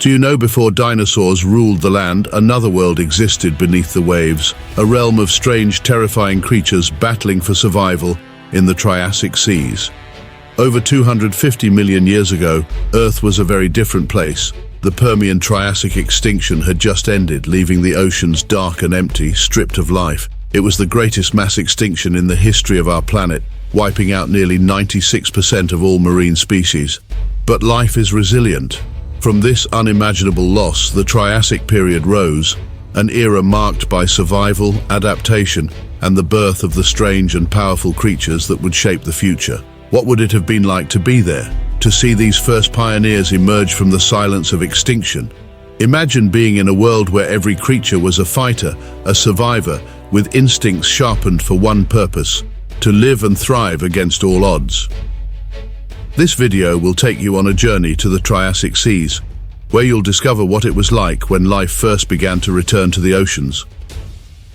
Do you know before dinosaurs ruled the land, another world existed beneath the waves, a realm of strange, terrifying creatures battling for survival in the Triassic seas? Over 250 million years ago, Earth was a very different place. The Permian-Triassic extinction had just ended, leaving the oceans dark and empty, stripped of life. It was the greatest mass extinction in the history of our planet, wiping out nearly 96% of all marine species. But life is resilient. From this unimaginable loss, the Triassic period rose, an era marked by survival, adaptation, and the birth of the strange and powerful creatures that would shape the future. What would it have been like to be there, to see these first pioneers emerge from the silence of extinction? Imagine being in a world where every creature was a fighter, a survivor, with instincts sharpened for one purpose: to live and thrive against all odds. This video will take you on a journey to the Triassic seas, where you'll discover what it was like when life first began to return to the oceans.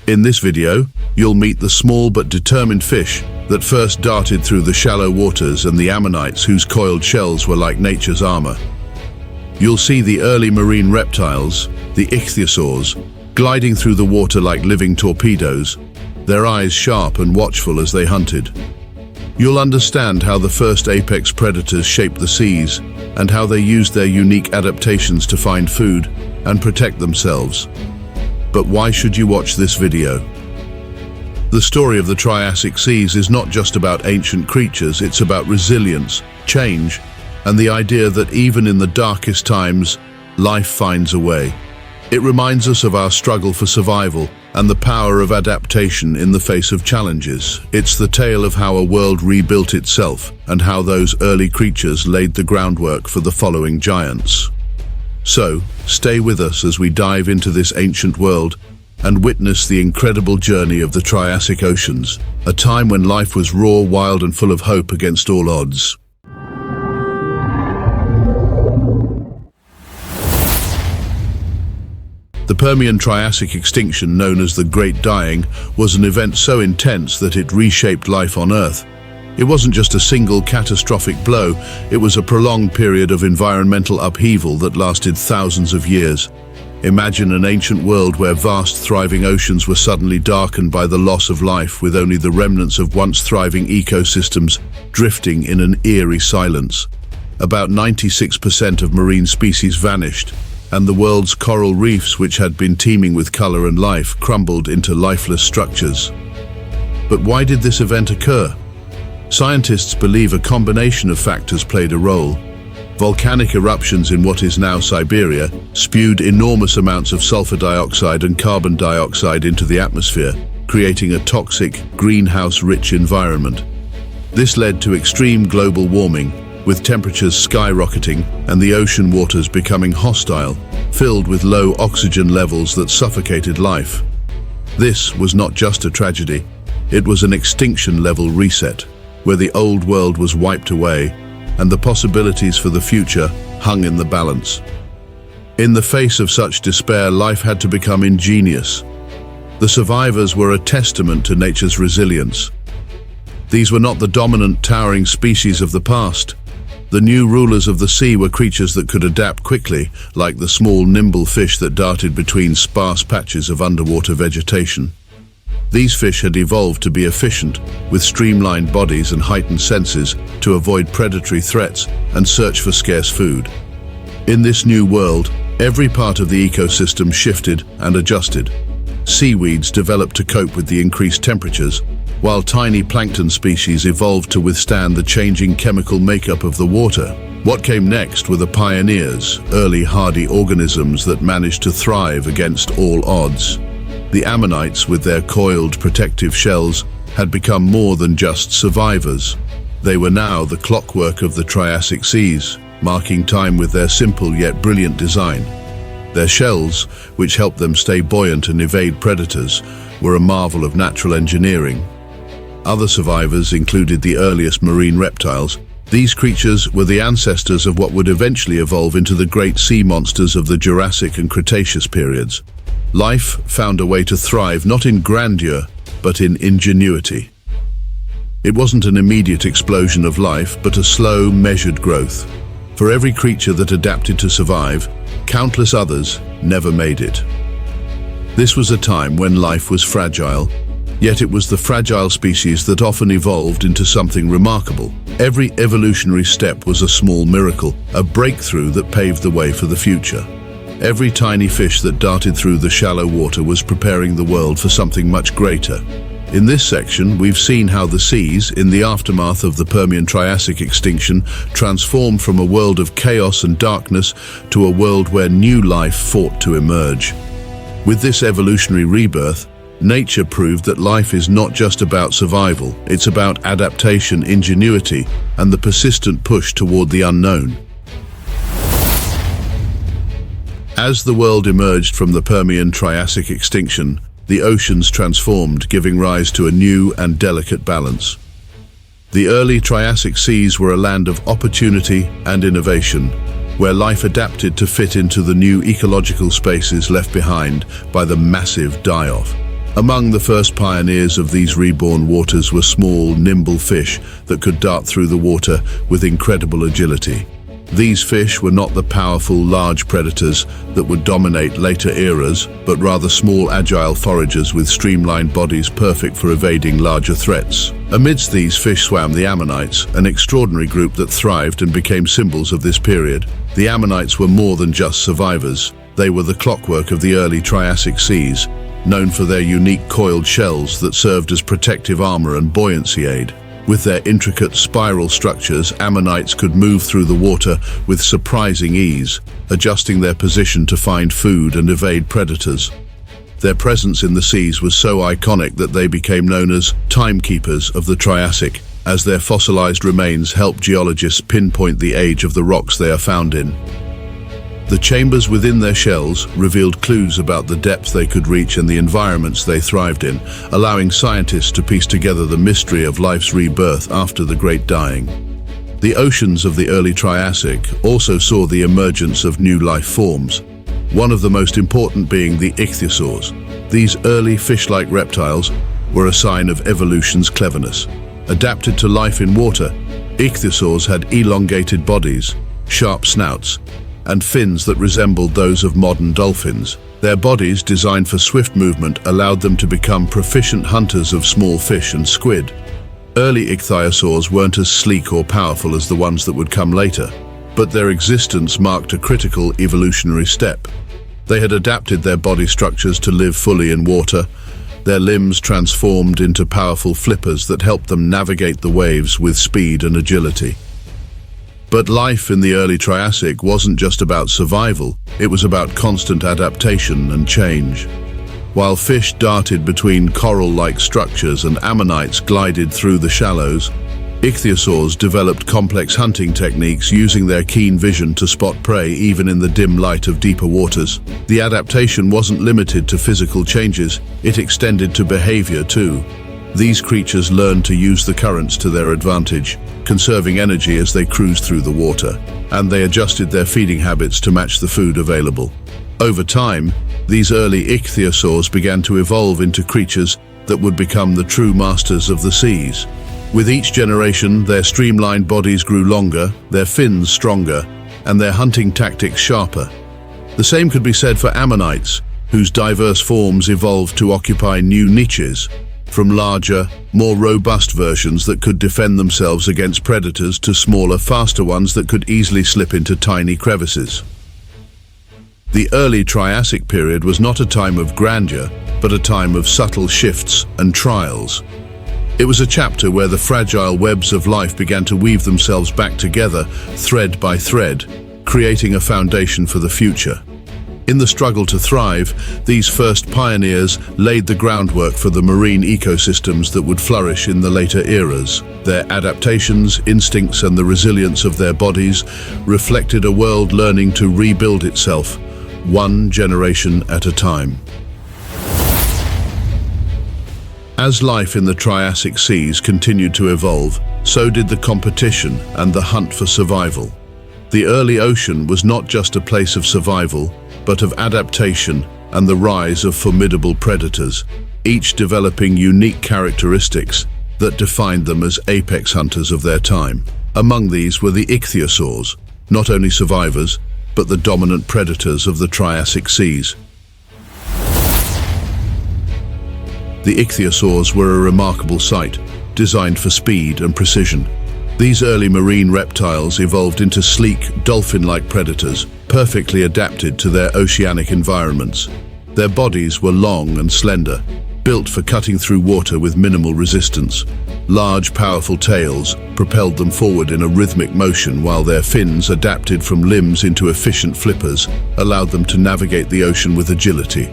In this video, you'll meet the small but determined fish that first darted through the shallow waters and the ammonites whose coiled shells were like nature's armor. You'll see the early marine reptiles, the Ichthyosaurs, gliding through the water like living torpedoes, their eyes sharp and watchful as they hunted. You'll understand how the first apex predators shaped the seas and how they used their unique adaptations to find food and protect themselves. But why should you watch this video? The story of the Triassic seas is not just about ancient creatures, it's about resilience, change, and the idea that even in the darkest times, life finds a way. It reminds us of our struggle for survival and the power of adaptation in the face of challenges. It's the tale of how a world rebuilt itself and how those early creatures laid the groundwork for the following giants. So, stay with us as we dive into this ancient world and witness the incredible journey of the Triassic oceans, a time when life was raw, wild, and full of hope against all odds. The Permian-Triassic extinction, known as the Great Dying, was an event so intense that it reshaped life on Earth. It wasn't just a single catastrophic blow, it was a prolonged period of environmental upheaval that lasted thousands of years. Imagine an ancient world where vast, thriving oceans were suddenly darkened by the loss of life, with only the remnants of once thriving ecosystems drifting in an eerie silence. About 96% of marine species vanished, and the world's coral reefs, which had been teeming with color and life, crumbled into lifeless structures. But why did this event occur? Scientists believe a combination of factors played a role. Volcanic eruptions in what is now Siberia spewed enormous amounts of sulfur dioxide and carbon dioxide into the atmosphere, creating a toxic, greenhouse-rich environment. This led to extreme global warming, with temperatures skyrocketing and the ocean waters becoming hostile, filled with low oxygen levels that suffocated life. This was not just a tragedy, it was an extinction-level reset, where the old world was wiped away and the possibilities for the future hung in the balance. In the face of such despair, life had to become ingenious. The survivors were a testament to nature's resilience. These were not the dominant, towering species of the past. The new rulers of the sea were creatures that could adapt quickly, like the small, nimble fish that darted between sparse patches of underwater vegetation. These fish had evolved to be efficient, with streamlined bodies and heightened senses to avoid predatory threats and search for scarce food. In this new world, every part of the ecosystem shifted and adjusted. Seaweeds developed to cope with the increased temperatures, while tiny plankton species evolved to withstand the changing chemical makeup of the water. What came next were the pioneers, early hardy organisms that managed to thrive against all odds. The ammonites, with their coiled protective shells, had become more than just survivors. They were now the clockwork of the Triassic seas, marking time with their simple yet brilliant design. Their shells, which helped them stay buoyant and evade predators, were a marvel of natural engineering. Other survivors included the earliest marine reptiles. These creatures were the ancestors of what would eventually evolve into the great sea monsters of the Jurassic and Cretaceous periods. Life found a way to thrive not in grandeur, but in ingenuity. It wasn't an immediate explosion of life, but a slow, measured growth. For every creature that adapted to survive, countless others never made it. This was a time when life was fragile, yet it was the fragile species that often evolved into something remarkable. Every evolutionary step was a small miracle, a breakthrough that paved the way for the future. Every tiny fish that darted through the shallow water was preparing the world for something much greater. In this section, we've seen how the seas, in the aftermath of the Permian-Triassic extinction, transformed from a world of chaos and darkness to a world where new life fought to emerge. With this evolutionary rebirth, nature proved that life is not just about survival, it's about adaptation, ingenuity, and the persistent push toward the unknown. As the world emerged from the Permian-Triassic extinction, the oceans transformed, giving rise to a new and delicate balance. The early Triassic seas were a land of opportunity and innovation, where life adapted to fit into the new ecological spaces left behind by the massive die-off. Among the first pioneers of these reborn waters were small, nimble fish that could dart through the water with incredible agility. These fish were not the powerful, large predators that would dominate later eras, but rather small, agile foragers with streamlined bodies perfect for evading larger threats. Amidst these fish swam the ammonites, an extraordinary group that thrived and became symbols of this period. The ammonites were more than just survivors. They were the clockwork of the early Triassic seas, known for their unique coiled shells that served as protective armor and buoyancy aid. With their intricate spiral structures, ammonites could move through the water with surprising ease, adjusting their position to find food and evade predators. Their presence in the seas was so iconic that they became known as timekeepers of the Triassic, as their fossilized remains help geologists pinpoint the age of the rocks they are found in. The chambers within their shells revealed clues about the depth they could reach and the environments they thrived in, allowing scientists to piece together the mystery of life's rebirth after the Great Dying. The oceans of the early Triassic also saw the emergence of new life forms, one of the most important being the Ichthyosaurs. These early fish-like reptiles were a sign of evolution's cleverness. Adapted to life in water, Ichthyosaurs had elongated bodies, sharp snouts, and fins that resembled those of modern dolphins. Their bodies, designed for swift movement, allowed them to become proficient hunters of small fish and squid. Early ichthyosaurs weren't as sleek or powerful as the ones that would come later, but their existence marked a critical evolutionary step. They had adapted their body structures to live fully in water, their limbs transformed into powerful flippers that helped them navigate the waves with speed and agility. But life in the early Triassic wasn't just about survival, it was about constant adaptation and change. While fish darted between coral-like structures and ammonites glided through the shallows, ichthyosaurs developed complex hunting techniques using their keen vision to spot prey even in the dim light of deeper waters. The adaptation wasn't limited to physical changes, it extended to behavior too. These creatures learned to use the currents to their advantage, conserving energy as they cruised through the water, and they adjusted their feeding habits to match the food available. Over time, these early ichthyosaurs began to evolve into creatures that would become the true masters of the seas. With each generation, their streamlined bodies grew longer, their fins stronger, and their hunting tactics sharper. The same could be said for ammonites, whose diverse forms evolved to occupy new niches, from larger, more robust versions that could defend themselves against predators to smaller, faster ones that could easily slip into tiny crevices. The early Triassic period was not a time of grandeur, but a time of subtle shifts and trials. It was a chapter where the fragile webs of life began to weave themselves back together, thread by thread, creating a foundation for the future. In the struggle to thrive, these first pioneers laid the groundwork for the marine ecosystems that would flourish in the later eras. Their adaptations, instincts, and the resilience of their bodies reflected a world learning to rebuild itself, one generation at a time. As life in the Triassic seas continued to evolve, so did the competition and the hunt for survival. The early ocean was not just a place of survival, but of adaptation and the rise of formidable predators, each developing unique characteristics that defined them as apex hunters of their time. Among these were the ichthyosaurs, not only survivors, but the dominant predators of the Triassic seas. The Ichthyosaurs were a remarkable sight, designed for speed and precision. These early marine reptiles evolved into sleek, dolphin-like predators, perfectly adapted to their oceanic environments. Their bodies were long and slender, built for cutting through water with minimal resistance. Large, powerful tails propelled them forward in a rhythmic motion, while their fins, adapted from limbs into efficient flippers, allowed them to navigate the ocean with agility.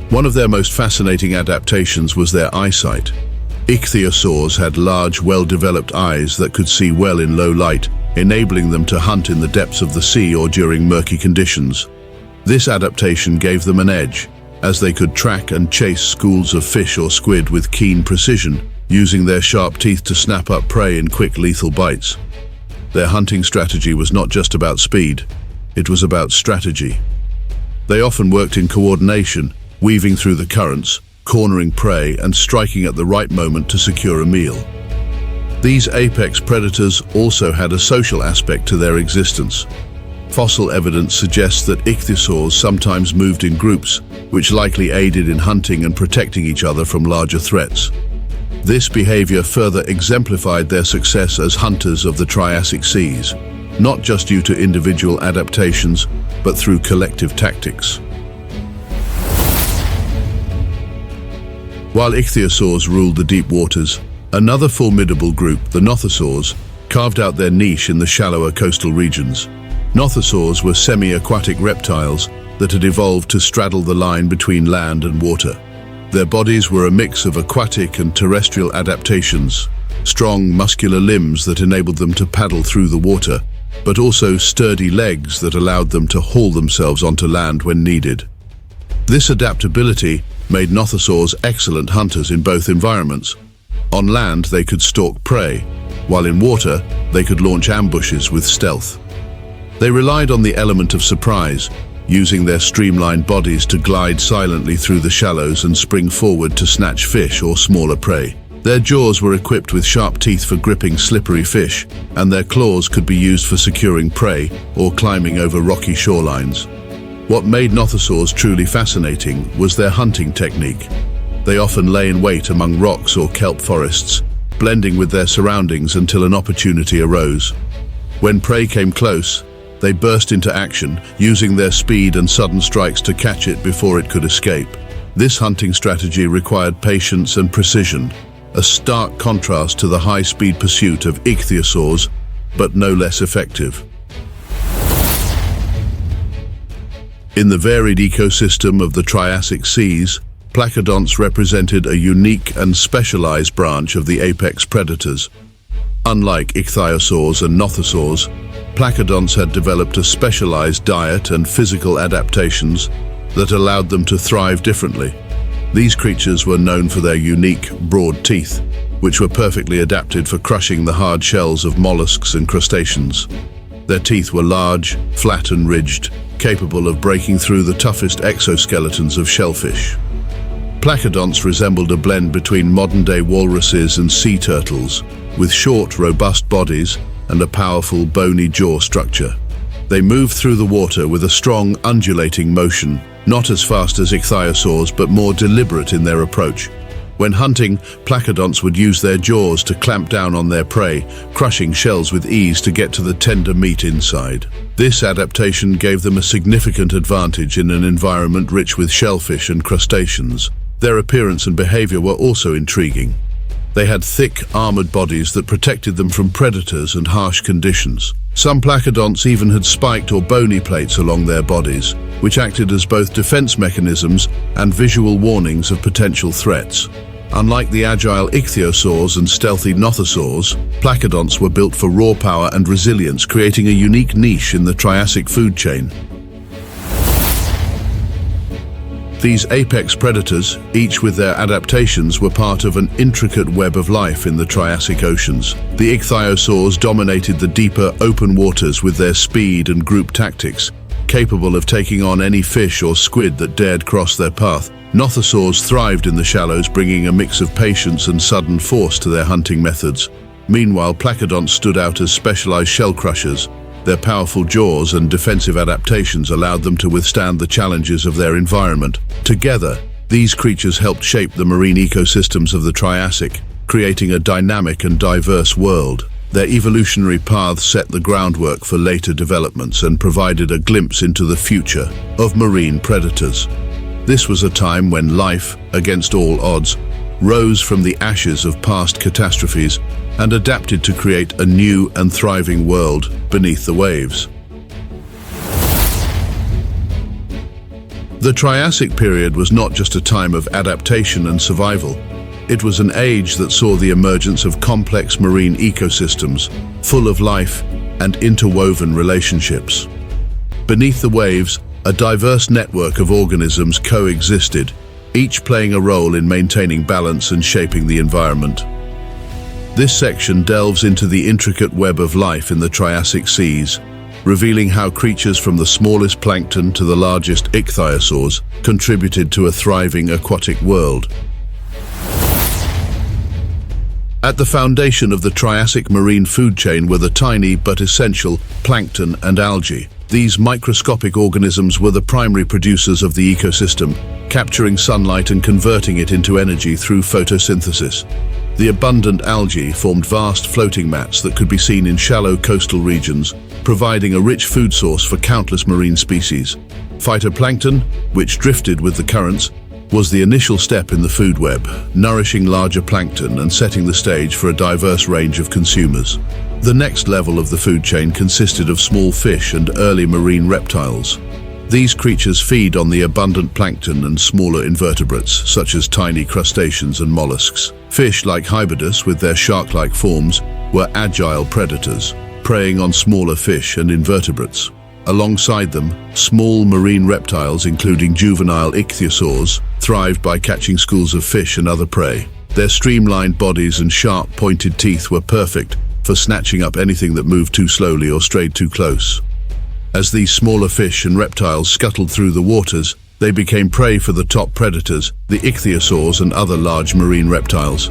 One of their most fascinating adaptations was their eyesight. Ichthyosaurs had large, well-developed eyes that could see well in low light, enabling them to hunt in the depths of the sea or during murky conditions. This adaptation gave them an edge, as they could track and chase schools of fish or squid with keen precision, using their sharp teeth to snap up prey in quick, lethal bites. Their hunting strategy was not just about speed, it was about strategy. They often worked in coordination, weaving through the currents, cornering prey, and striking at the right moment to secure a meal. These apex predators also had a social aspect to their existence. Fossil evidence suggests that ichthyosaurs sometimes moved in groups, which likely aided in hunting and protecting each other from larger threats. This behavior further exemplified their success as hunters of the Triassic seas, not just due to individual adaptations, but through collective tactics. While ichthyosaurs ruled the deep waters, another formidable group, the Nothosaurs, carved out their niche in the shallower coastal regions. Nothosaurs were semi-aquatic reptiles that had evolved to straddle the line between land and water. Their bodies were a mix of aquatic and terrestrial adaptations, strong, muscular limbs that enabled them to paddle through the water, but also sturdy legs that allowed them to haul themselves onto land when needed. This adaptability made Nothosaurs excellent hunters in both environments. On land, they could stalk prey, while in water, they could launch ambushes with stealth. They relied on the element of surprise, using their streamlined bodies to glide silently through the shallows and spring forward to snatch fish or smaller prey. Their jaws were equipped with sharp teeth for gripping slippery fish, and their claws could be used for securing prey or climbing over rocky shorelines. What made Nothosaurs truly fascinating was their hunting technique. They often lay in wait among rocks or kelp forests, blending with their surroundings until an opportunity arose. When prey came close, they burst into action, using their speed and sudden strikes to catch it before it could escape. This hunting strategy required patience and precision, a stark contrast to the high-speed pursuit of ichthyosaurs, but no less effective. In the varied ecosystem of the Triassic seas, placodonts represented a unique and specialized branch of the apex predators. Unlike ichthyosaurs and nothosaurs, placodonts had developed a specialized diet and physical adaptations that allowed them to thrive differently. These creatures were known for their unique, broad teeth, which were perfectly adapted for crushing the hard shells of mollusks and crustaceans. Their teeth were large, flat and ridged, capable of breaking through the toughest exoskeletons of shellfish. Placodonts resembled a blend between modern-day walruses and sea turtles, with short, robust bodies and a powerful, bony jaw structure. They moved through the water with a strong, undulating motion, not as fast as ichthyosaurs, but more deliberate in their approach. When hunting, placodonts would use their jaws to clamp down on their prey, crushing shells with ease to get to the tender meat inside. This adaptation gave them a significant advantage in an environment rich with shellfish and crustaceans. Their appearance and behavior were also intriguing. They had thick, armored bodies that protected them from predators and harsh conditions. Some placodonts even had spiked or bony plates along their bodies, which acted as both defense mechanisms and visual warnings of potential threats. Unlike the agile ichthyosaurs and stealthy nothosaurs, placodonts were built for raw power and resilience, creating a unique niche in the Triassic food chain. These apex predators, each with their adaptations, were part of an intricate web of life in the Triassic oceans. The ichthyosaurs dominated the deeper, open waters with their speed and group tactics, capable of taking on any fish or squid that dared cross their path. Nothosaurs thrived in the shallows, bringing a mix of patience and sudden force to their hunting methods. Meanwhile, placodonts stood out as specialized shell crushers, Their powerful jaws and defensive adaptations allowed them to withstand the challenges of their environment. Together, these creatures helped shape the marine ecosystems of the Triassic, creating a dynamic and diverse world. Their evolutionary paths set the groundwork for later developments and provided a glimpse into the future of marine predators. This was a time when life, against all odds, rose from the ashes of past catastrophes and adapted to create a new and thriving world beneath the waves. The Triassic period was not just a time of adaptation and survival. It was an age that saw the emergence of complex marine ecosystems, full of life and interwoven relationships. Beneath the waves, a diverse network of organisms coexisted, each playing a role in maintaining balance and shaping the environment. This section delves into the intricate web of life in the Triassic seas, revealing how creatures from the smallest plankton to the largest Ichthyosaurs contributed to a thriving aquatic world. At the foundation of the Triassic marine food chain were the tiny but essential plankton and algae. These microscopic organisms were the primary producers of the ecosystem, capturing sunlight and converting it into energy through photosynthesis. The abundant algae formed vast floating mats that could be seen in shallow coastal regions, providing a rich food source for countless marine species. Phytoplankton, which drifted with the currents, was the initial step in the food web, nourishing larger plankton and setting the stage for a diverse range of consumers. The next level of the food chain consisted of small fish and early marine reptiles. These creatures feed on the abundant plankton and smaller invertebrates, such as tiny crustaceans and mollusks. Fish like Hybidus, with their shark-like forms, were agile predators, preying on smaller fish and invertebrates. Alongside them, small marine reptiles, including juvenile Ichthyosaurs, thrived by catching schools of fish and other prey. Their streamlined bodies and sharp, pointed teeth were perfect for snatching up anything that moved too slowly or strayed too close. As these smaller fish and reptiles scuttled through the waters, they became prey for the top predators, the Ichthyosaurs and other large marine reptiles.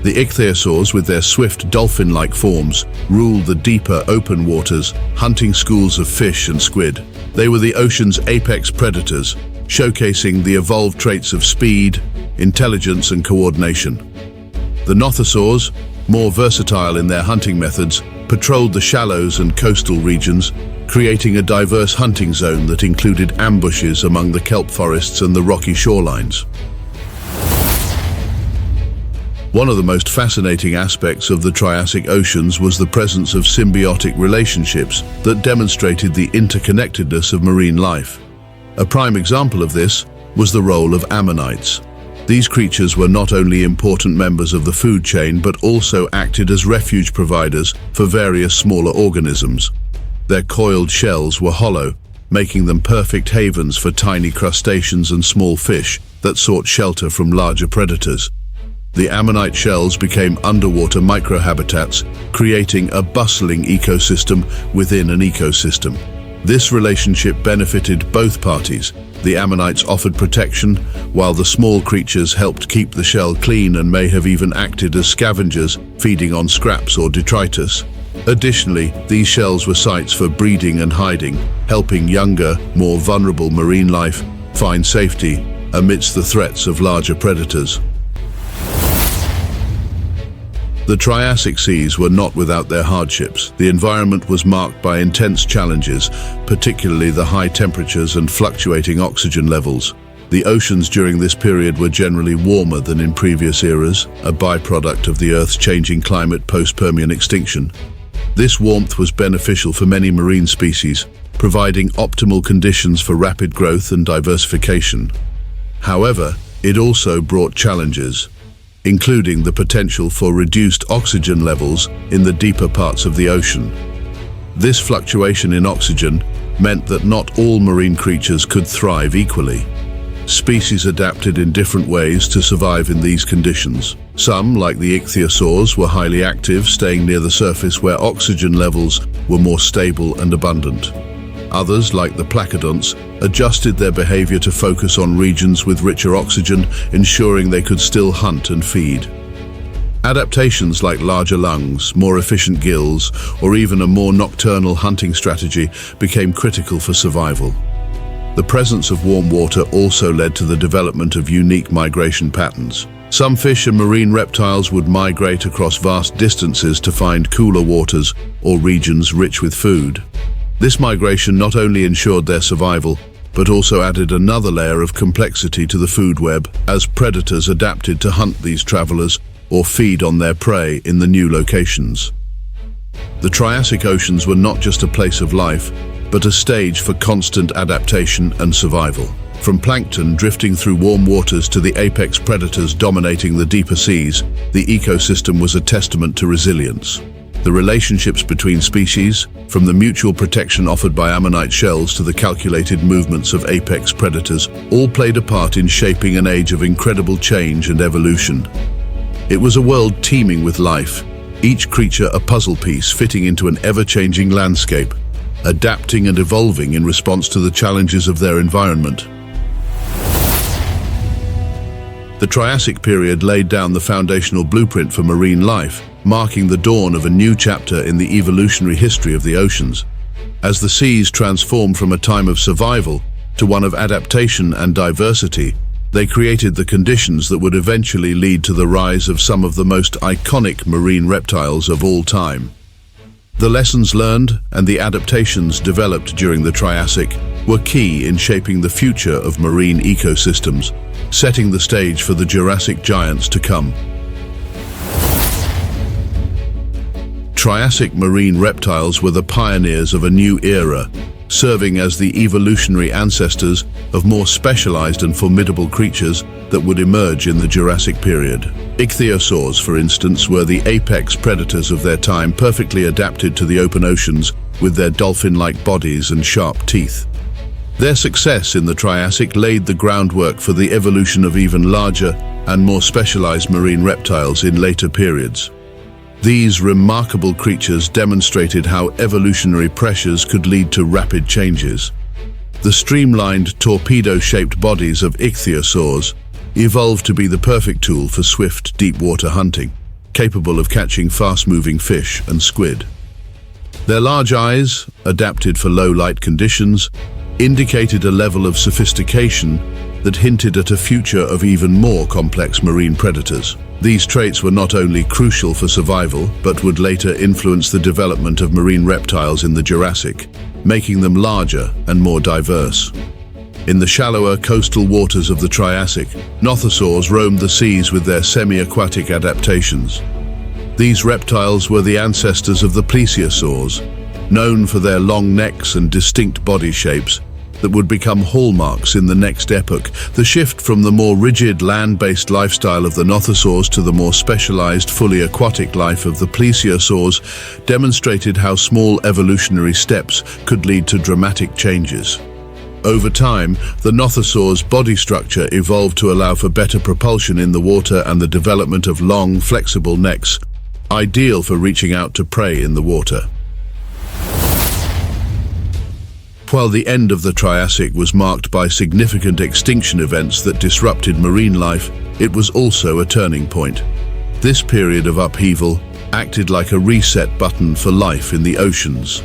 The Ichthyosaurs, with their swift dolphin-like forms, ruled the deeper open waters, hunting schools of fish and squid. They were the ocean's apex predators, showcasing the evolved traits of speed, intelligence and coordination. The Nothosaurs, more versatile in their hunting methods, patrolled the shallows and coastal regions, creating a diverse hunting zone that included ambushes among the kelp forests and the rocky shorelines. One of the most fascinating aspects of the Triassic oceans was the presence of symbiotic relationships that demonstrated the interconnectedness of marine life. A prime example of this was the role of ammonites. These creatures were not only important members of the food chain but also acted as refuge providers for various smaller organisms. Their coiled shells were hollow, making them perfect havens for tiny crustaceans and small fish that sought shelter from larger predators. The ammonite shells became underwater microhabitats, creating a bustling ecosystem within an ecosystem. This relationship benefited both parties. The ammonites offered protection, while the small creatures helped keep the shell clean and may have even acted as scavengers, feeding on scraps or detritus. Additionally, these shells were sites for breeding and hiding, helping younger, more vulnerable marine life find safety amidst the threats of larger predators. The Triassic seas were not without their hardships. The environment was marked by intense challenges, particularly the high temperatures and fluctuating oxygen levels. The oceans during this period were generally warmer than in previous eras, a byproduct of the Earth's changing climate post-Permian extinction. This warmth was beneficial for many marine species, providing optimal conditions for rapid growth and diversification. However, it also brought challenges, including the potential for reduced oxygen levels in the deeper parts of the ocean. This fluctuation in oxygen meant that not all marine creatures could thrive equally. Species adapted in different ways to survive in these conditions. Some, like the Ichthyosaurs, were highly active, staying near the surface where oxygen levels were more stable and abundant. Others, like the Placodonts, adjusted their behavior to focus on regions with richer oxygen, ensuring they could still hunt and feed. Adaptations like larger lungs, more efficient gills, or even a more nocturnal hunting strategy became critical for survival. The presence of warm water also led to the development of unique migration patterns. Some fish and marine reptiles would migrate across vast distances to find cooler waters or regions rich with food. This migration not only ensured their survival, but also added another layer of complexity to the food web, as predators adapted to hunt these travelers or feed on their prey in the new locations. The Triassic oceans were not just a place of life, but a stage for constant adaptation and survival. From plankton drifting through warm waters to the apex predators dominating the deeper seas, the ecosystem was a testament to resilience. The relationships between species, from the mutual protection offered by ammonite shells to the calculated movements of apex predators, all played a part in shaping an age of incredible change and evolution. It was a world teeming with life, each creature a puzzle piece fitting into an ever-changing landscape, adapting and evolving in response to the challenges of their environment. The Triassic period laid down the foundational blueprint for marine life, marking the dawn of a new chapter in the evolutionary history of the oceans. As the seas transformed from a time of survival to one of adaptation and diversity, they created the conditions that would eventually lead to the rise of some of the most iconic marine reptiles of all time. The lessons learned and the adaptations developed during the Triassic were key in shaping the future of marine ecosystems, setting the stage for the Jurassic giants to come. Triassic marine reptiles were the pioneers of a new era, serving as the evolutionary ancestors of more specialized and formidable creatures that would emerge in the Jurassic period. Ichthyosaurs, for instance, were the apex predators of their time, perfectly adapted to the open oceans with their dolphin-like bodies and sharp teeth. Their success in the Triassic laid the groundwork for the evolution of even larger and more specialized marine reptiles in later periods. These remarkable creatures demonstrated how evolutionary pressures could lead to rapid changes. The streamlined, torpedo-shaped bodies of ichthyosaurs evolved to be the perfect tool for swift, deep-water hunting, capable of catching fast-moving fish and squid. Their large eyes, adapted for low-light conditions, indicated a level of sophistication that hinted at a future of even more complex marine predators. These traits were not only crucial for survival, but would later influence the development of marine reptiles in the Jurassic, making them larger and more diverse. In the shallower coastal waters of the Triassic, Nothosaurs roamed the seas with their semi-aquatic adaptations. These reptiles were the ancestors of the Plesiosaurs, known for their long necks and distinct body shapes that would become hallmarks in the next epoch. The shift from the more rigid land-based lifestyle of the Nothosaurs to the more specialized, fully aquatic life of the Plesiosaurs demonstrated how small evolutionary steps could lead to dramatic changes. Over time, the Nothosaurs' body structure evolved to allow for better propulsion in the water and the development of long, flexible necks, ideal for reaching out to prey in the water. While the end of the Triassic was marked by significant extinction events that disrupted marine life, it was also a turning point. This period of upheaval acted like a reset button for life in the oceans.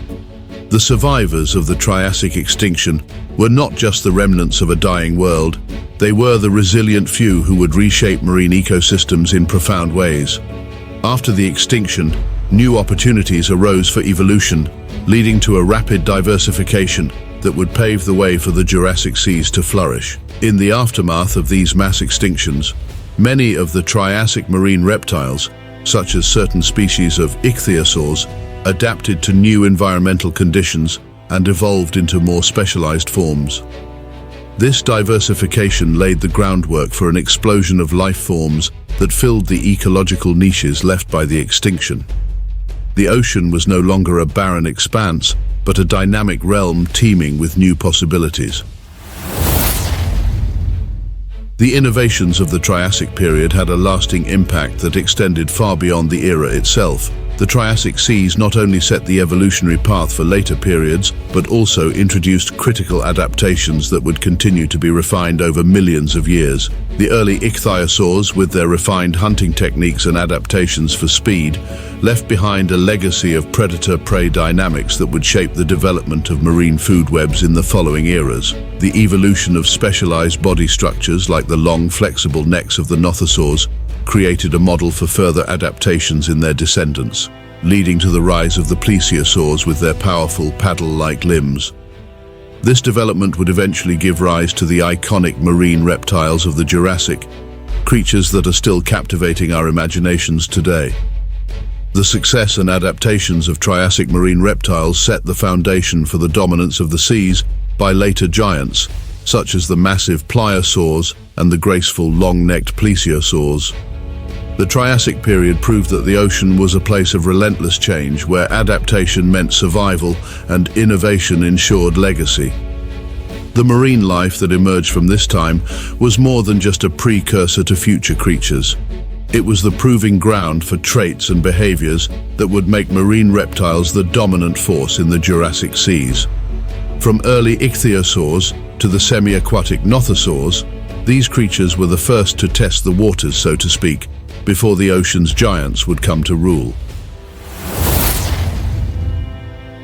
The survivors of the Triassic extinction were not just the remnants of a dying world, they were the resilient few who would reshape marine ecosystems in profound ways. After the extinction, new opportunities arose for evolution, leading to a rapid diversification that would pave the way for the Jurassic seas to flourish. In the aftermath of these mass extinctions, many of the Triassic marine reptiles, such as certain species of ichthyosaurs, adapted to new environmental conditions and evolved into more specialized forms. This diversification laid the groundwork for an explosion of life forms that filled the ecological niches left by the extinction. The ocean was no longer a barren expanse, but a dynamic realm teeming with new possibilities. The innovations of the Triassic period had a lasting impact that extended far beyond the era itself. The Triassic seas not only set the evolutionary path for later periods, but also introduced critical adaptations that would continue to be refined over millions of years. The early Ichthyosaurs, with their refined hunting techniques and adaptations for speed, left behind a legacy of predator-prey dynamics that would shape the development of marine food webs in the following eras. The evolution of specialized body structures like the long, flexible necks of the Nothosaurs created a model for further adaptations in their descendants, leading to the rise of the Plesiosaurs with their powerful paddle-like limbs. This development would eventually give rise to the iconic marine reptiles of the Jurassic, creatures that are still captivating our imaginations today. The success and adaptations of Triassic marine reptiles set the foundation for the dominance of the seas by later giants, such as the massive Pliosaurs and the graceful long-necked Plesiosaurs. The Triassic period proved that the ocean was a place of relentless change where adaptation meant survival and innovation ensured legacy. The marine life that emerged from this time was more than just a precursor to future creatures. It was the proving ground for traits and behaviors that would make marine reptiles the dominant force in the Jurassic seas. From early Ichthyosaurs to the semi-aquatic Nothosaurs, these creatures were the first to test the waters, so to speak, before the ocean's giants would come to rule.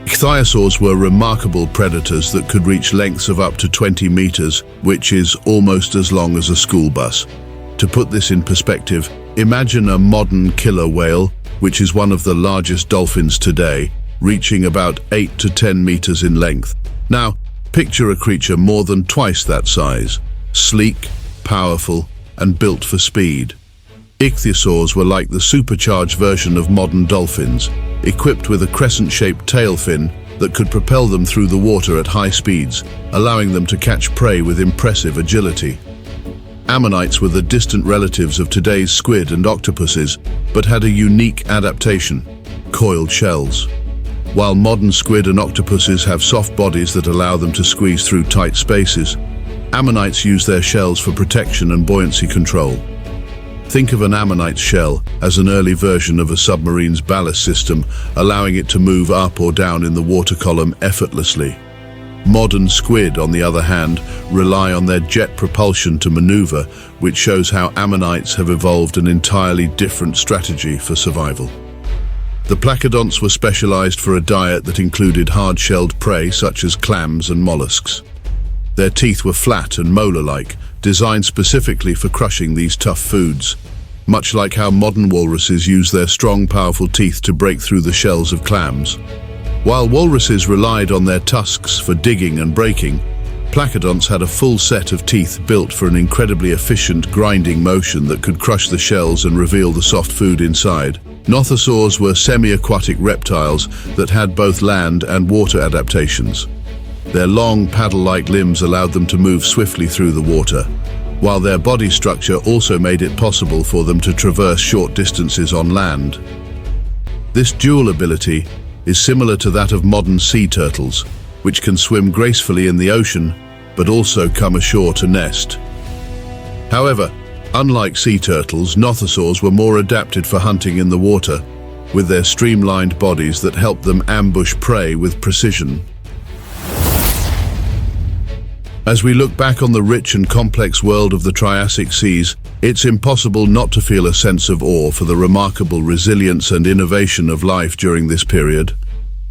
Ichthyosaurs were remarkable predators that could reach lengths of up to 20 meters, which is almost as long as a school bus. To put this in perspective, imagine a modern killer whale, which is one of the largest dolphins today, reaching about 8 to 10 meters in length. Now, picture a creature more than twice that size, sleek, powerful, and built for speed. Ichthyosaurs were like the supercharged version of modern dolphins, equipped with a crescent-shaped tail fin that could propel them through the water at high speeds, allowing them to catch prey with impressive agility. Ammonites were the distant relatives of today's squid and octopuses, but had a unique adaptation: coiled shells. While modern squid and octopuses have soft bodies that allow them to squeeze through tight spaces, ammonites use their shells for protection and buoyancy control. Think of an ammonite's shell as an early version of a submarine's ballast system, allowing it to move up or down in the water column effortlessly. Modern squid, on the other hand, rely on their jet propulsion to maneuver, which shows how ammonites have evolved an entirely different strategy for survival. The placodonts were specialized for a diet that included hard-shelled prey such as clams and mollusks. Their teeth were flat and molar-like, designed specifically for crushing these tough foods, much like how modern walruses use their strong, powerful teeth to break through the shells of clams. While walruses relied on their tusks for digging and breaking, placodonts had a full set of teeth built for an incredibly efficient grinding motion that could crush the shells and reveal the soft food inside. Nothosaurs were semi-aquatic reptiles that had both land and water adaptations. Their long, paddle-like limbs allowed them to move swiftly through the water, while their body structure also made it possible for them to traverse short distances on land. This dual ability is similar to that of modern sea turtles, which can swim gracefully in the ocean, but also come ashore to nest. However, unlike sea turtles, Nothosaurs were more adapted for hunting in the water, with their streamlined bodies that helped them ambush prey with precision. As we look back on the rich and complex world of the Triassic seas, it's impossible not to feel a sense of awe for the remarkable resilience and innovation of life during this period.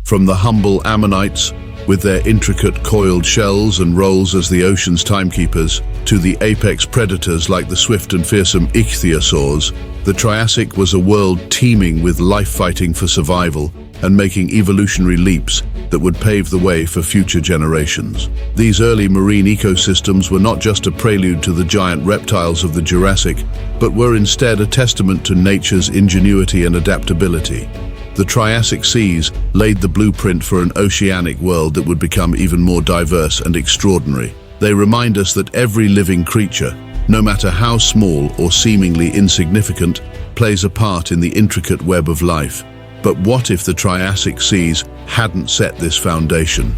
From the humble ammonites, with their intricate coiled shells and roles as the ocean's timekeepers, to the apex predators like the swift and fearsome Ichthyosaurs, the Triassic was a world teeming with life fighting for survival and making evolutionary leaps that would pave the way for future generations. These early marine ecosystems were not just a prelude to the giant reptiles of the Jurassic, but were instead a testament to nature's ingenuity and adaptability. The Triassic seas laid the blueprint for an oceanic world that would become even more diverse and extraordinary. They remind us that every living creature, no matter how small or seemingly insignificant, plays a part in the intricate web of life. But what if the Triassic seas hadn't set this foundation?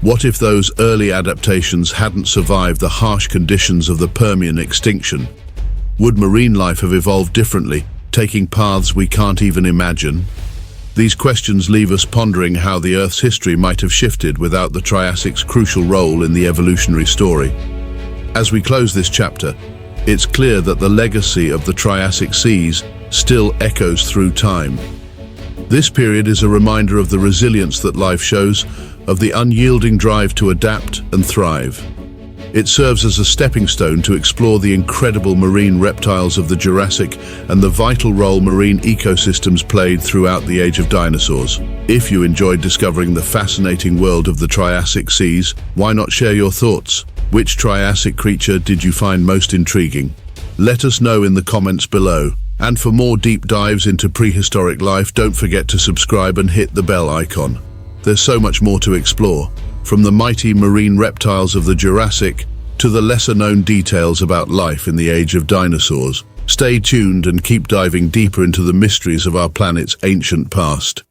What if those early adaptations hadn't survived the harsh conditions of the Permian extinction? Would marine life have evolved differently, taking paths we can't even imagine? These questions leave us pondering how the Earth's history might have shifted without the Triassic's crucial role in the evolutionary story. As we close this chapter, it's clear that the legacy of the Triassic seas still echoes through time. This period is a reminder of the resilience that life shows, of the unyielding drive to adapt and thrive. It serves as a stepping stone to explore the incredible marine reptiles of the Jurassic and the vital role marine ecosystems played throughout the age of dinosaurs. If you enjoyed discovering the fascinating world of the Triassic seas, why not share your thoughts? Which Triassic creature did you find most intriguing? Let us know in the comments below. And for more deep dives into prehistoric life, don't forget to subscribe and hit the bell icon. There's so much more to explore, from the mighty marine reptiles of the Jurassic to the lesser-known details about life in the age of dinosaurs. Stay tuned and keep diving deeper into the mysteries of our planet's ancient past.